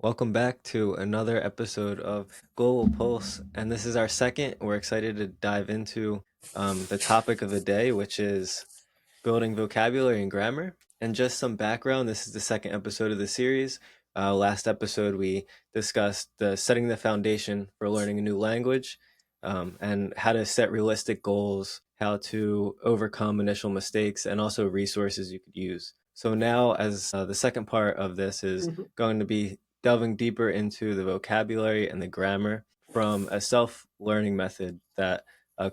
Welcome back to another episode of Global Pulse, and this is our second. We're excited to dive into the topic of the day, which is building vocabulary and grammar. And just some background, this is the second episode of the series. Last episode, we discussed setting the foundation for learning a new language and how to set realistic goals, how to overcome initial mistakes, and also resources you could use. So now, as the second part of this is going to be delving deeper into the vocabulary and the grammar from a self-learning method that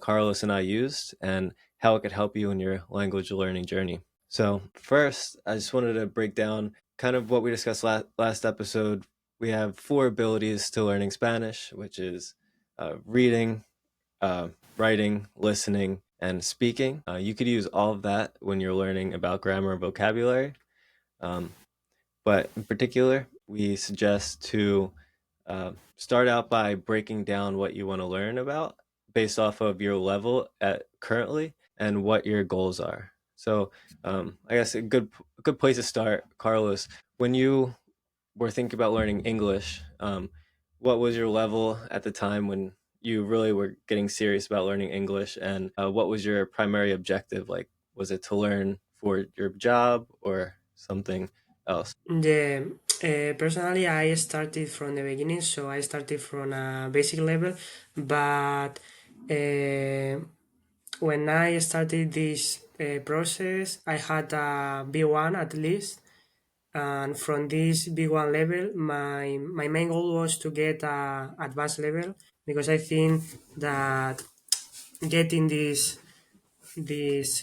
Carlos and I used and how it could help you in your language learning journey. So first, I just wanted to break down kind of what we discussed last episode. We have four abilities to learning Spanish, which is reading, writing, listening, and speaking. You could use all of that when you're learning about grammar and vocabulary. But in particular, we suggest to start out by breaking down what you want to learn about based off of your level at currently and what your goals are. So I guess a good place to start, Carlos, when you were thinking about learning English, what was your level at the time when you really were getting serious about learning English, and what was your primary objective? Like, was it to learn for your job or something else? Yeah, personally, I started from the beginning, so I started from a basic level. But when I started this process, I had a B1 at least, and from this B1 level, my main goal was to get a advanced level because I think that getting this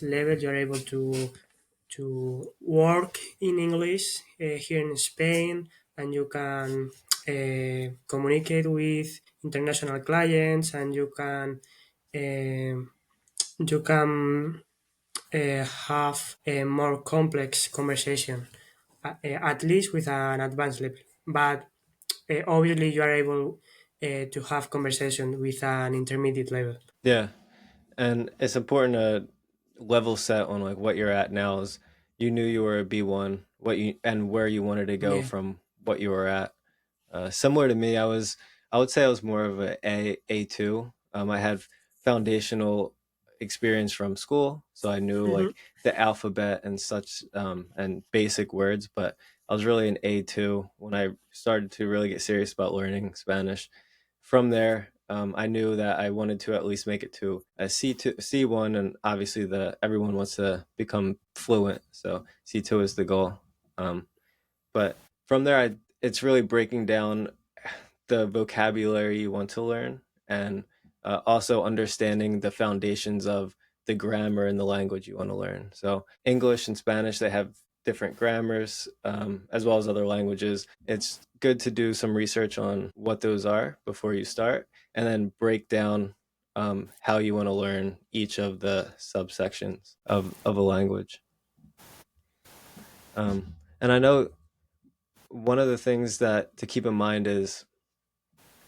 level, you're able to work in English here in Spain, and you can communicate with international clients, and you can have a more complex conversation, at least with an advanced level. But obviously, you are able to have conversation with an intermediate level. Yeah, and it's important to level set on like what you're at now. Is you knew you were a B1, what you and where you wanted to go Yeah. from what you were at. Similar to me, I would say I was more of A2. I had foundational experience from school, so I knew Mhm. like the alphabet and such, and basic words. But I was really an A2 when I started to really get serious about learning Spanish. From there, I knew that I wanted to at least make it to a C2, C1, and obviously the everyone wants to become fluent, so C2 is the goal. But from there, it's really breaking down the vocabulary you want to learn, and also understanding the foundations of the grammar in the language you want to learn. So English and Spanish, they have different grammars, as well as other languages. It's good to do some research on what those are before you start, and then break down how you want to learn each of the subsections of a language. And I know one of the things that to keep in mind is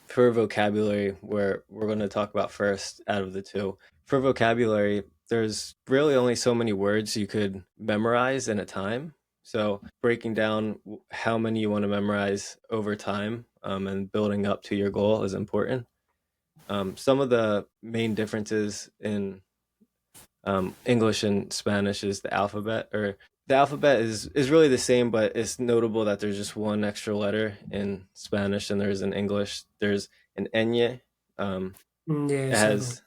for vocabulary, where we're going to talk about first out of the two. For vocabulary, there's really only so many words you could memorize in a time. So breaking down how many you want to memorize over time, and building up to your goal is important. Some of the main differences in English and Spanish is the alphabet, or the alphabet is really the same, but it's notable that there's just one extra letter in Spanish and there's in English. There's an ñ. It Yes, I know. has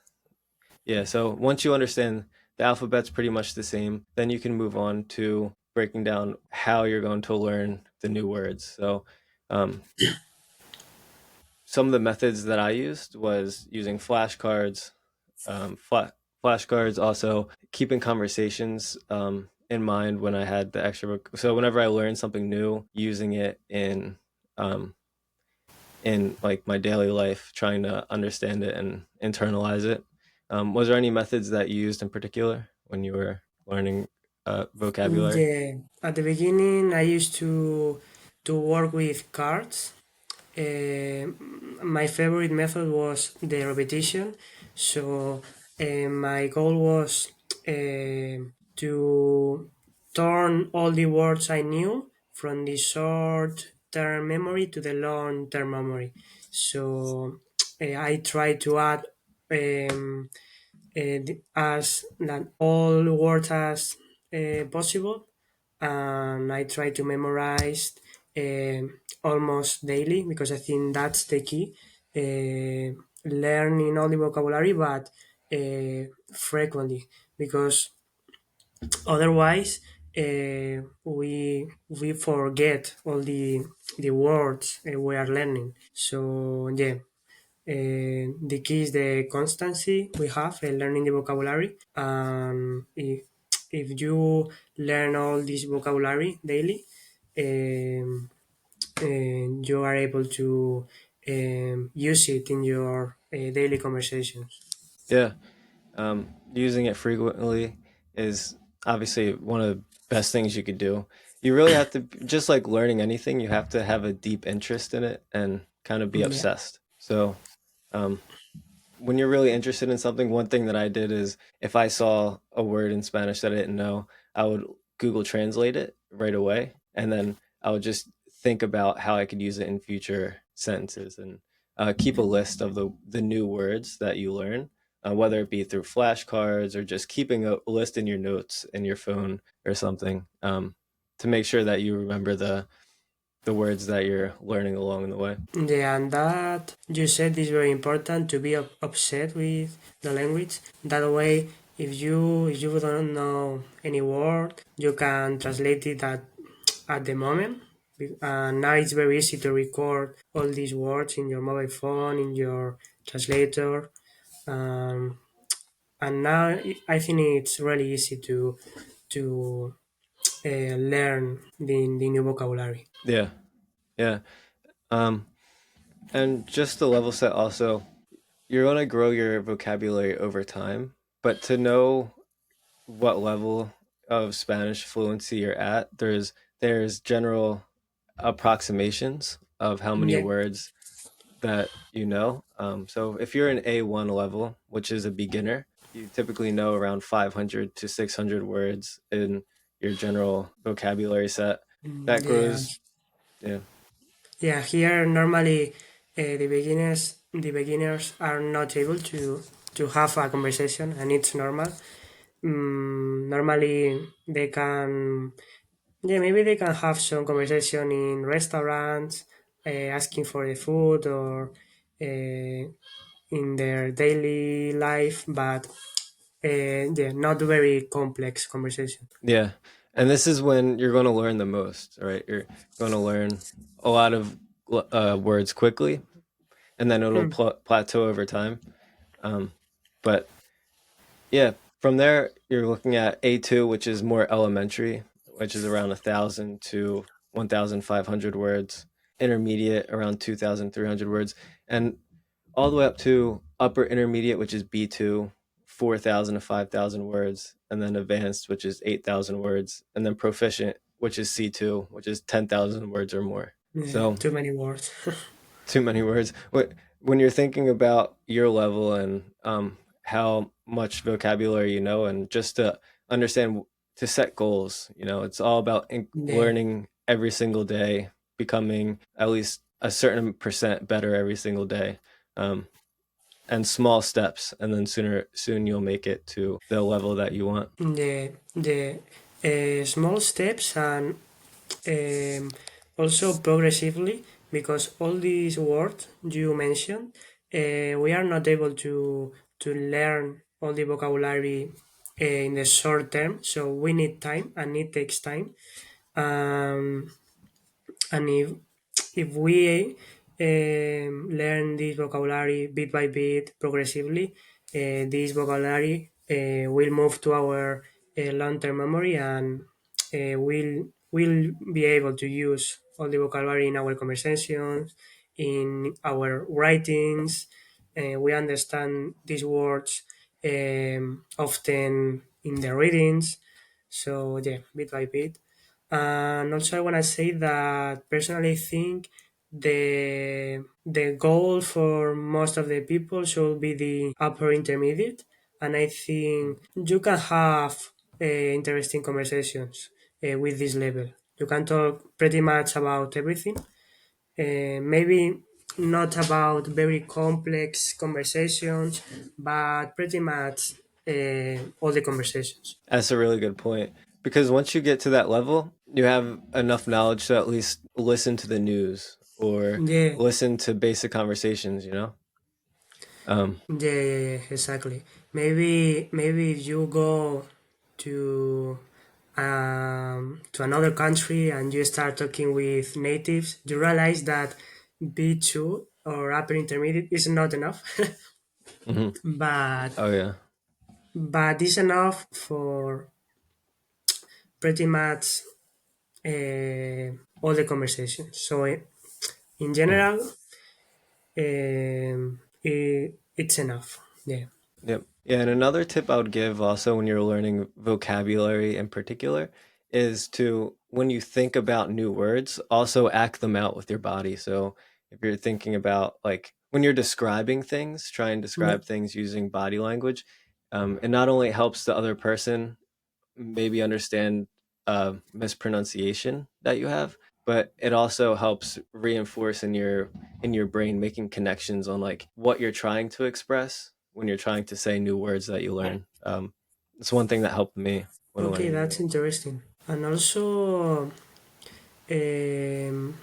yeah. So once you understand the alphabet's pretty much the same, then you can move on to breaking down how you're going to learn the new words. So um, some of the methods that I used was using flashcards, um, fla- flashcards, also keeping conversations in mind when I had the extra. So whenever I learned something new, using it um, in like my daily life, trying to understand it and internalize it. Was there any methods that you used in particular when you were learning vocabulary? Yeah, at the beginning, I used to work with cards. My favorite method was the repetition. So my goal was to turn all the words I knew from the short short-term memory to the long-term memory. So I try to add um, as all words as possible, and I try to memorize almost daily because I think that's the key. Learning all the vocabulary, but frequently, because otherwise we forget all the words we are learning. So yeah, the key is the constancy we have in learning the vocabulary. If you learn all this vocabulary daily, you are able to use it in your daily conversations. Yeah. Using it frequently is obviously one of the best things you could do. You really have to, just like learning anything, you have to have a deep interest in it and kind of be Yeah. obsessed. So, um, when you're really interested in something, one thing that I did is if I saw a word in Spanish that I didn't know, I would Google Translate it right away, and then I would just think about how I could use it in future sentences and keep a list of the new words that you learn, whether it be through flashcards or just keeping a list in your notes in your phone or something, to make sure that you remember the words that you're learning along the way. Yeah, and that you said is very important to be upset with the language. That way, if you don't know any word, you can translate it at the moment. And now it's very easy to record all these words in your mobile phone, in your translator. Um, and now I think it's really easy to learn the new vocabulary. Yeah, yeah. Um, And just to level set also, you're going to grow your vocabulary over time, but to know what level of Spanish fluency you're at, there's general approximations of how many Yeah. words that you know. So if you're an A1 level, which is a beginner, you typically know around 500 to 600 words in your general vocabulary set. That Yeah. grows, yeah, Yeah, here normally the beginners are not able to have a conversation, and it's normal. Normally they can, yeah, maybe they can have some conversation in restaurants, asking for the food, or in their daily life, but yeah, not very complex conversation. yeah. And this is when you're going to learn the most, right? You're going to learn a lot of words quickly, and then it'll Hmm. plateau over time. Um, but yeah, from there, you're looking at A2, which is more elementary, which is around 1,000 to 1,500 words, intermediate, around 2,300 words, and all the way up to upper intermediate, which is B2, 4,000 to 5,000 words, and then advanced, which is 8,000 words, and then proficient, which is C2, which is 10,000 words or more. Yeah, So too many words. too many words. When you're thinking about your level and how much vocabulary you know, and just to understand, to set goals, it's all about Yeah. learning every single day, becoming at least a certain percent better every single day. Um, and small steps, and then soon you'll make it to the level that you want. The small steps, and um, also progressively, because all these words you mentioned, we are not able to learn all the vocabulary in the short term, so we need time, and it takes time. um, and if we learn this vocabulary bit by bit, progressively, this vocabulary will move to our long-term memory, and we'll be able to use all the vocabulary in our conversations, in our writings. We understand these words often in the readings. So yeah, bit by bit. And also, I want to say that personally, I think the goal for most of the people should be the upper intermediate, and I think you can have interesting conversations with this level. You can talk pretty much about everything, maybe not about very complex conversations, but pretty much all the conversations. That's a really good point because once you get to that level, you have enough knowledge to at least listen to the news or Yeah, listen to basic conversations, you know? Um, yeah, exactly. Maybe if you go to another country and you start talking with natives, you realize that B2 or upper intermediate is not enough, mhm. but Oh yeah. it's enough for pretty much all the conversations. So in Mhm. general, it's enough. Yeah, Yep. Yeah, and another tip I would give also when you're learning vocabulary in particular is to, when you think about new words, also act them out with your body. So if you're thinking about like when you're describing things, try and yeah. describe things using body language. It not only helps the other person maybe understand mispronunciation that you have, but it also helps reinforce in your brain making connections on like what you're trying to express when you're trying to say new words that you learn. It's one thing that helped me when Okay, learning that's new. interesting. And also, um,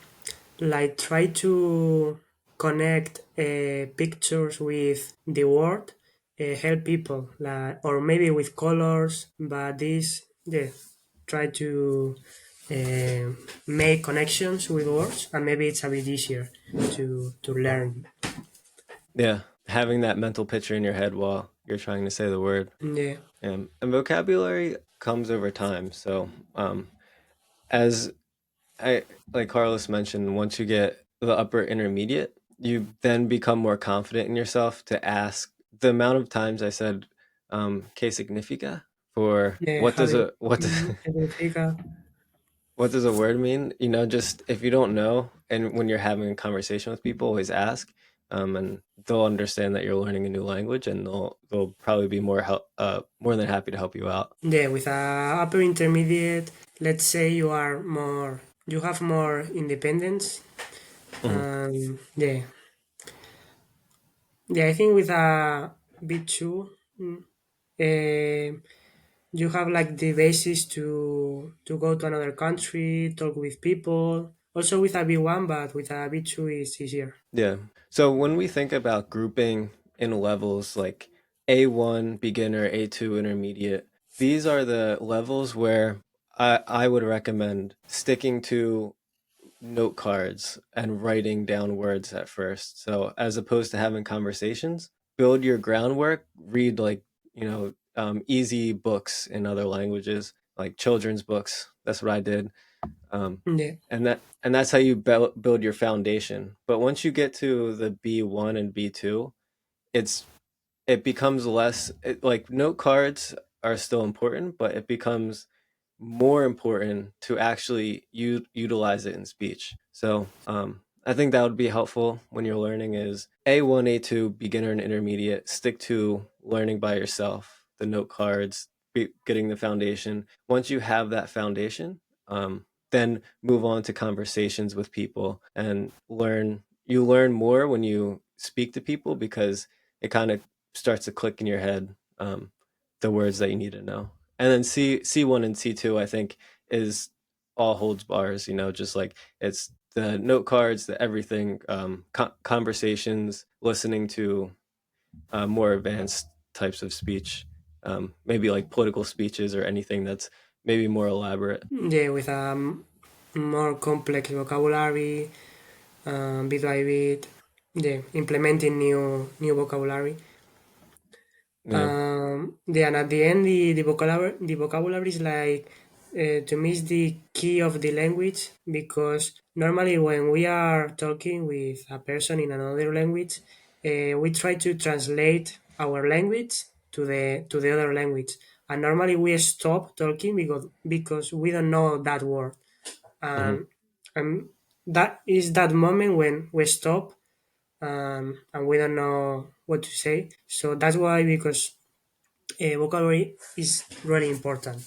like try to connect pictures with the word, help people, like, or maybe with colors. But this, yeah, try to make connections with words, and maybe it's a bit easier to learn. Yeah, having that mental picture in your head while you're trying to say the word. Yeah, And vocabulary comes over time. So as I like Carlos mentioned, once you get the upper intermediate, you then become more confident in yourself to ask. The amount of times I said "que significa" for yeah, what does having a what significa. what does a word mean? You know, just if you don't know, and when you're having a conversation with people, always ask, and they'll understand that you're learning a new language, and they'll probably be more than happy to help you out. Yeah, with a upper intermediate, let's say you have more independence. Mhm. Yeah, yeah. I think with a B2, uh, you have like the basis to go to another country, talk with people. Also with a B1, but with a B2 is easier. Yeah. So when we think about grouping in levels like A1 beginner, A2 intermediate, these are the levels where I would recommend sticking to note cards and writing down words at first. So as opposed to having conversations, build your groundwork, read like, easy books in other languages, like children's books. That's what I did. Um, Yeah, and that's how you build your foundation. But once you get to the B1 and B2, it's it becomes like note cards are still important, but it becomes more important to actually utilize it in speech. So I think that would be helpful when you're learning is A1, A2, beginner and intermediate. Stick to learning by yourself, the note cards, getting the foundation. Once you have that foundation, then move on to conversations with people and learn. You learn more when you speak to people because it kind of starts to click in your head, the words that you need to know. And then C1 and C2, I think, is all holds bars. You know, just like it's the note cards, the everything, conversations, listening to more advanced types of speech, maybe like political speeches or anything that's maybe more elaborate. yeah, with a more complex vocabulary, bit by bit. Yeah, implementing new vocabulary. Yeah. Yeah, and at the end, the vocabulary is like to me is the key of the language because normally when we are talking with a person in another language, we try to translate our language to the other language, and normally we stop talking because we don't know that word, Hmm. and that is that moment when we stop and we don't know what to say. So that's why because vocabulary is really important,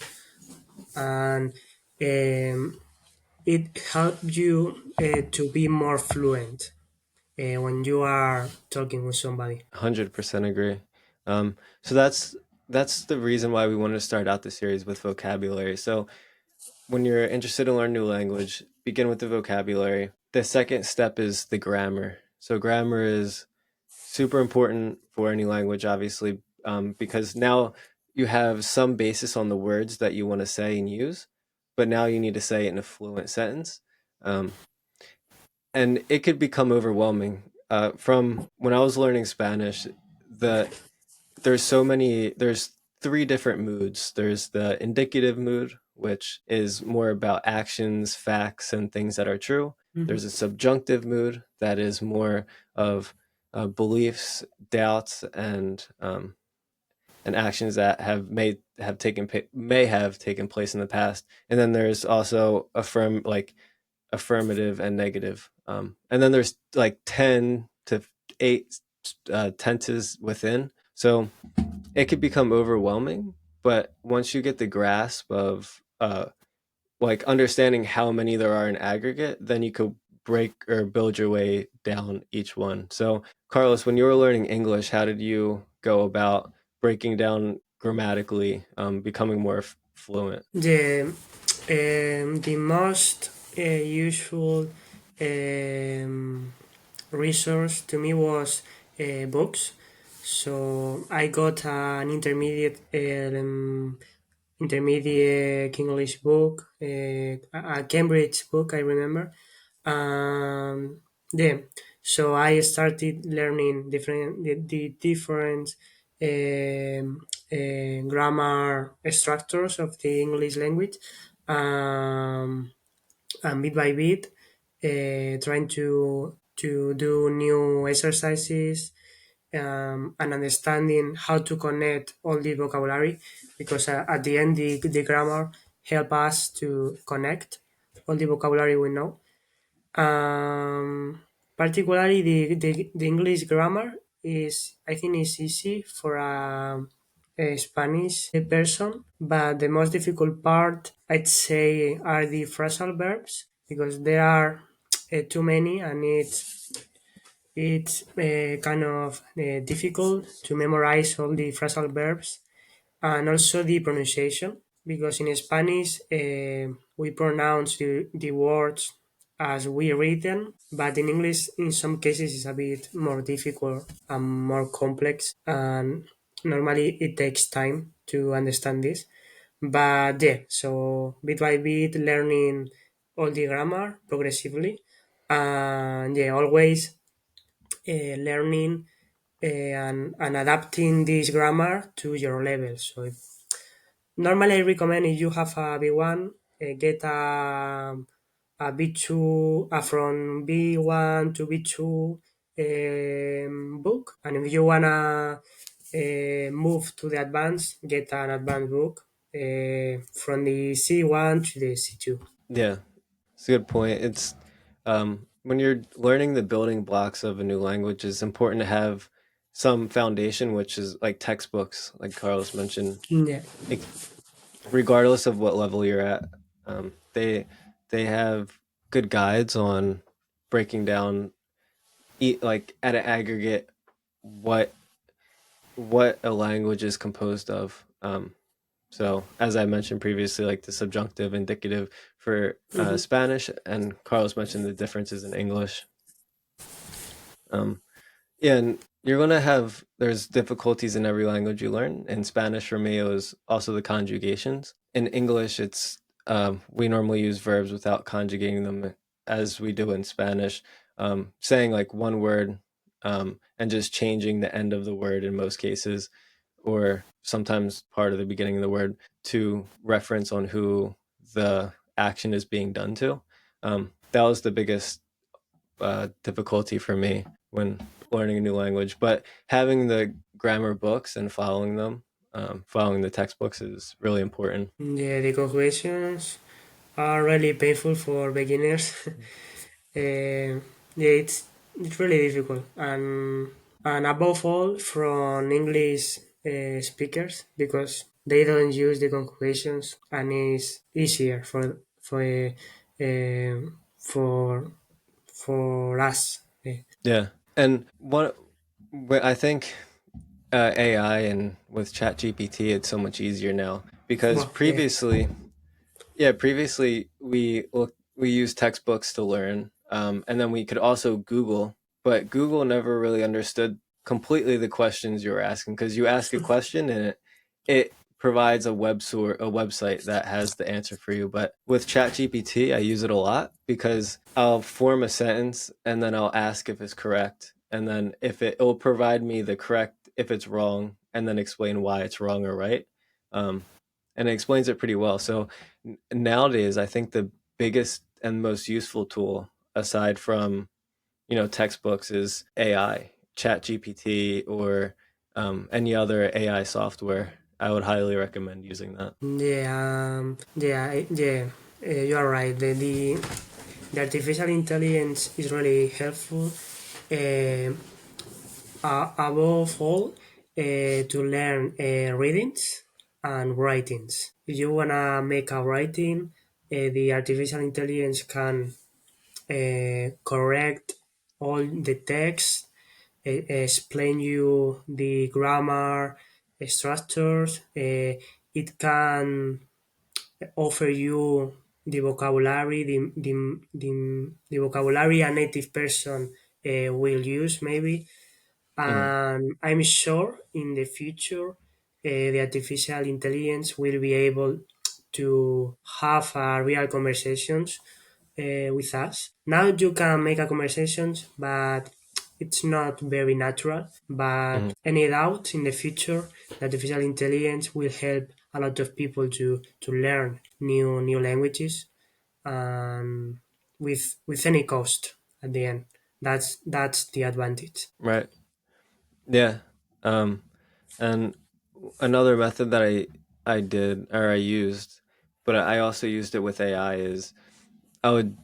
and um, it helps you to be more fluent when you are talking with somebody. 100% agree. So that's the reason why we wanted to start out the series with vocabulary. So when you're interested in learning a new language, begin with the vocabulary. The second step is the grammar. So grammar is super important for any language, obviously, because now you have some basis on the words that you want to say and use, but now you need to say it in a fluent sentence. Um, and it could become overwhelming. From when I was learning Spanish, the there's three different moods. There's the indicative mood, which is more about actions, facts, and things that are true. Mhm. There's a subjunctive mood that is more of beliefs, doubts, and actions that may have taken place in the past. And then there's also affirmative and negative. And then there's like 10 to 8 tenses within. So it could become overwhelming, but once you get the grasp of like understanding how many there are in aggregate, then you could break or build your way down each one. So, Carlos, when you were learning English, how did you go about breaking down grammatically, becoming more fluent? The most useful um, resource to me was books. So I got an intermediate English book, a Cambridge book, I remember. Um, yeah, so I started learning the different grammar structures of the English language, and bit by bit, trying to do new exercises, and understanding how to connect all the vocabulary, because at the end the grammar help us to connect all the vocabulary we know. Particularly the English grammar is, I think, is easy for a Spanish person, but the most difficult part, I'd say, are the phrasal verbs, because there are too many, and it's kind of difficult to memorize all the phrasal verbs, and also the pronunciation, because in Spanish we pronounce the words as we read them, but in English in some cases it's a bit more difficult and more complex, and normally it takes time to understand this. But yeah, so bit by bit learning all the grammar progressively, and yeah, always learning and adapting this grammar to your level. So normally I recommend, if you have a B1, get a B2, from B1 to B2 book, and if you wanna move to the advanced, get an advanced book from the C1 to the C2. Yeah, it's a good point. It's when you're learning the building blocks of a new language, it's important to have some foundation, which is like textbooks, like Carlos mentioned. Yeah. Like, regardless of what level you're at, they have good guides on breaking down, like at an aggregate, what what a language is composed of. So, as I mentioned previously, like the subjunctive, indicative for Mhm. Spanish, and Carlos mentioned the differences in English. Um, yeah, and you're gonna have there's difficulties in every language you learn. In Spanish, for me, it was also the conjugations. In English, it's we normally use verbs without conjugating them as we do in Spanish, saying like one word and just changing the end of the word in most cases, or sometimes part of the beginning of the word to reference on who the action is being done to. That was the biggest difficulty for me when learning a new language. But having the grammar books and following them, following the textbooks is really important. Yeah, the conjugations are really painful for beginners. Yeah, it's really difficult, and above all from English speakers, because they don't use the conjugations, and it's easier for for us. Yeah. And I think AI and with ChatGPT, it's so much easier now because Well, yeah. previously we used textbooks to learn, and then we could also Google, but Google never really understood completely the questions you were asking because you ask a question and it provides a website that has the answer for you. But with ChatGPT, I use it a lot because I'll form a sentence and then I'll ask if it's correct, and then if it'll provide me the correct if it's wrong, and then explain why it's wrong or right. Um, and it explains it pretty well. So nowadays, I think the biggest and most useful tool, aside from textbooks, is AI, Chat GPT, or any other AI software. I would highly recommend using that. Yeah. You are right. The artificial intelligence is really helpful. Uh, Above all, to learn readings and writings. If you wanna make a writing, the artificial intelligence can correct all the text, explain you the grammar, structures. It can offer you the vocabulary, the vocabulary a native person will use maybe. Hmm. And I'm sure in the future the artificial intelligence will be able to have real conversations with us. Now you can make a conversations, but it's not very natural. Hmm. But any doubt in the future, the artificial intelligence will help a lot of people to learn new languages and with any cost at the end. That's the advantage. Right. Yeah. Um, and another method that I did or I used, but I also used it with AI is I would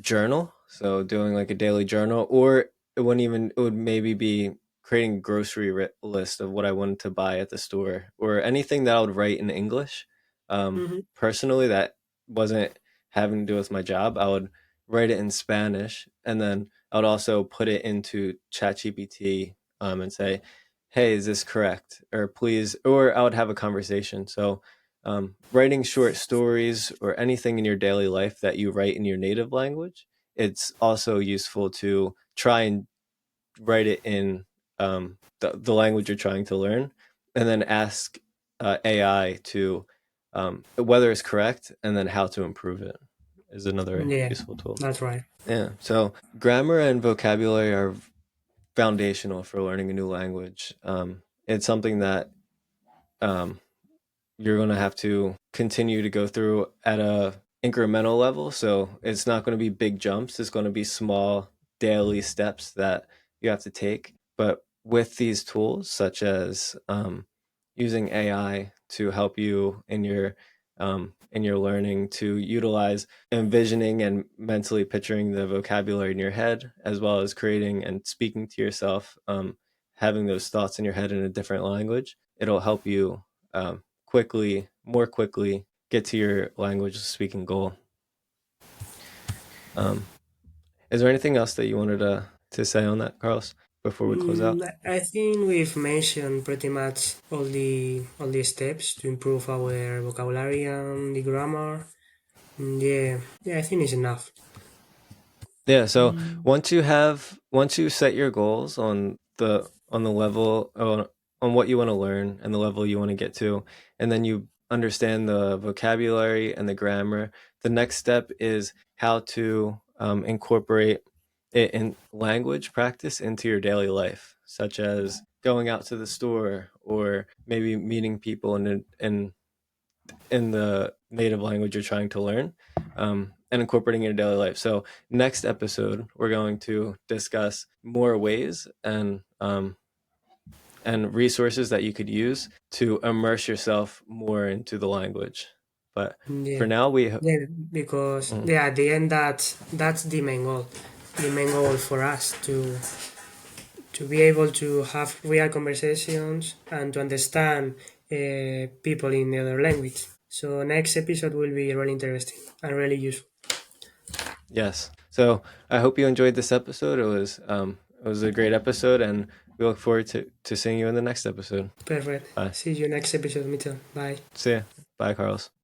journal. So doing like a daily journal, or it would maybe be creating a list of what I wanted to buy at the store, or anything that I would write in English. Hmm. Personally, that wasn't having to do with my job. I would write it in Spanish, and then I would also put it into ChatGPT, and say, "Hey, is this correct?" Or please, or I would have a conversation. So writing short stories or anything in your daily life that you write in your native language, it's also useful to try and write it in the language you're trying to learn, and then ask AI to whether it's correct and then how to improve it is another Yeah, useful tool. that's right. Yeah. So grammar and vocabulary are foundational for learning a new language. It's something that um, you're going to have to continue to go through at a incremental level. So it's not going to be big jumps. It's going to be small daily steps that you have to take. But with these tools, such as using AI to help you in your learning, to utilize envisioning and mentally picturing the vocabulary in your head, as well as creating and speaking to yourself, having those thoughts in your head in a different language, it'll help you more quickly get to your language speaking goal. Um, is there anything else that you wanted to say on that, Carlos, before we close out? I think we've mentioned pretty much all the steps to improve our vocabulary and the grammar. Yeah, I think it's enough. Yeah, so Mm, once you set your goals on the level on what you want to learn and the level you want to get to, and then you understand the vocabulary and the grammar, the next step is how to incorporate it in language practice into your daily life, such as going out to the store or maybe meeting people in the native language you're trying to learn, and incorporating it in daily life. So next episode, we're going to discuss more ways and resources that you could use to immerse yourself more into the language. But for yeah, now, yeah, because mm, yeah, at the end that's the main goal for us to be able to have real conversations and to understand people in the other language. So next episode will be really interesting and really useful. Yes. So I hope you enjoyed this episode. It was a great episode, and we look forward to seeing you in the next episode. Perfect. Bye. See you next episode, Mitchell. Bye. See ya. Bye, Carlos.